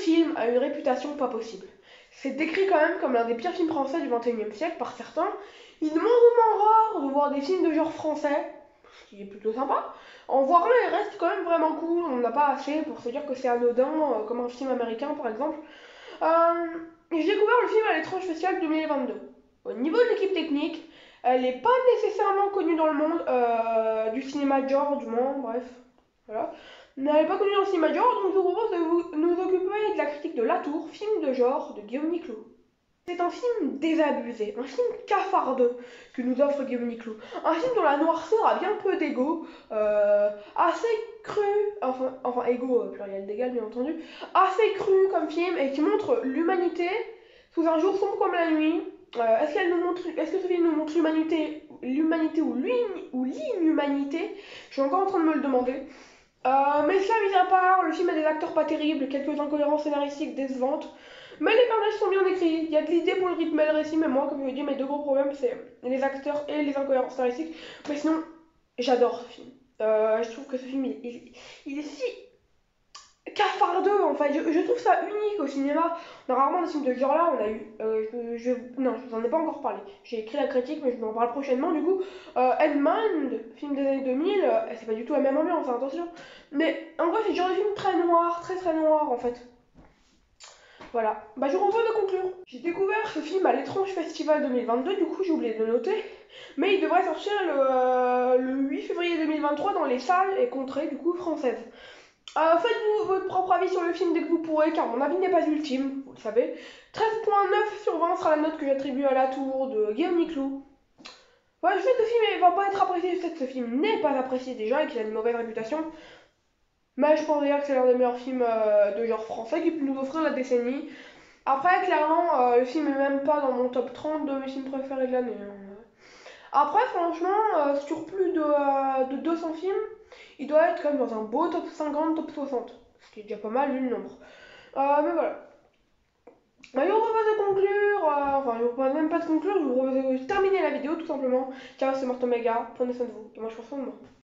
film a une réputation pas possible. C'est décrit quand même comme l'un des pires films français du XXIe siècle par certains. Il est moins rare de voir des films de genre français, ce qui est plutôt sympa. En voir un, il reste quand même vraiment cool. On n'a pas assez pour se dire que c'est anodin, comme un film américain par exemple. J'ai découvert le film à l'étrange festival 2022. Au niveau de l'équipe technique, elle n'est pas nécessairement connue dans le monde du cinéma de genre, du moins, bref. Voilà. Elle n'est pas connue dans le cinéma de genre, donc je vous propose de nous occuper de la critique de La Tour, film de genre de Guillaume Niclou. C'est un film désabusé, un film cafardeux que nous offre Guillaume Niclou. Un film dont la noirceur a bien peu d'ego, assez cru, enfin ego pluriel d'égal bien entendu, assez cru comme film et qui montre l'humanité sous un jour sombre comme la nuit. Est-ce que ce film nous montre l'humanité ou l'inhumanité? Je suis encore en train de me le demander. Mais cela mis à part, le film a des acteurs pas terribles, quelques incohérences scénaristiques décevantes. Mais les personnages sont bien écrits, il y a de l'idée pour le rythme et le récit, mais moi, comme je l'ai dit, mes deux gros problèmes, c'est les acteurs et les incohérences scénaristiques. Mais sinon, j'adore ce film. Je trouve que ce film, il est si cafardeux, en fait. Je trouve ça unique au cinéma. On a rarement des films de ce genre-là. On a eu. Non, je vous en ai pas encore parlé. J'ai écrit la critique, mais je vous en parle prochainement. Du coup, Endmind, film des années 2000, c'est pas du tout la même ambiance, hein, attention. Mais en vrai, c'est le genre de film très noir, très très noir, en fait. Voilà, bah je vous propose de conclure. J'ai découvert ce film à l'étrange festival 2022, du coup j'ai oublié de le noter, mais il devrait sortir le 8 février 2023 dans les salles et contrées du coup françaises. Faites-vous votre propre avis sur le film dès que vous pourrez, car mon avis n'est pas ultime, vous le savez. 13,9 sur 20 sera la note que j'attribue à La Tour de Guillaume Niclou. Ouais, je sais que ce film va pas être apprécié, je sais que ce film n'est pas apprécié déjà et qu'il a une mauvaise réputation, mais je pense déjà que c'est l'un des meilleurs films de genre français qui peut nous offrir la décennie. Après, clairement, le film est même pas dans mon top 30 de mes films préférés de l'année, hein. Après, franchement, sur plus de 200 films, il doit être comme dans un beau top 50, top 60. Ce qui est déjà pas mal vu le nombre. Mais voilà. Bah, je vous propose de conclure, enfin, je vous propose même pas de conclure, je vous propose de terminer la vidéo tout simplement. Car c'est Martin Mega, prenez soin de vous, et moi je prends soin de moi.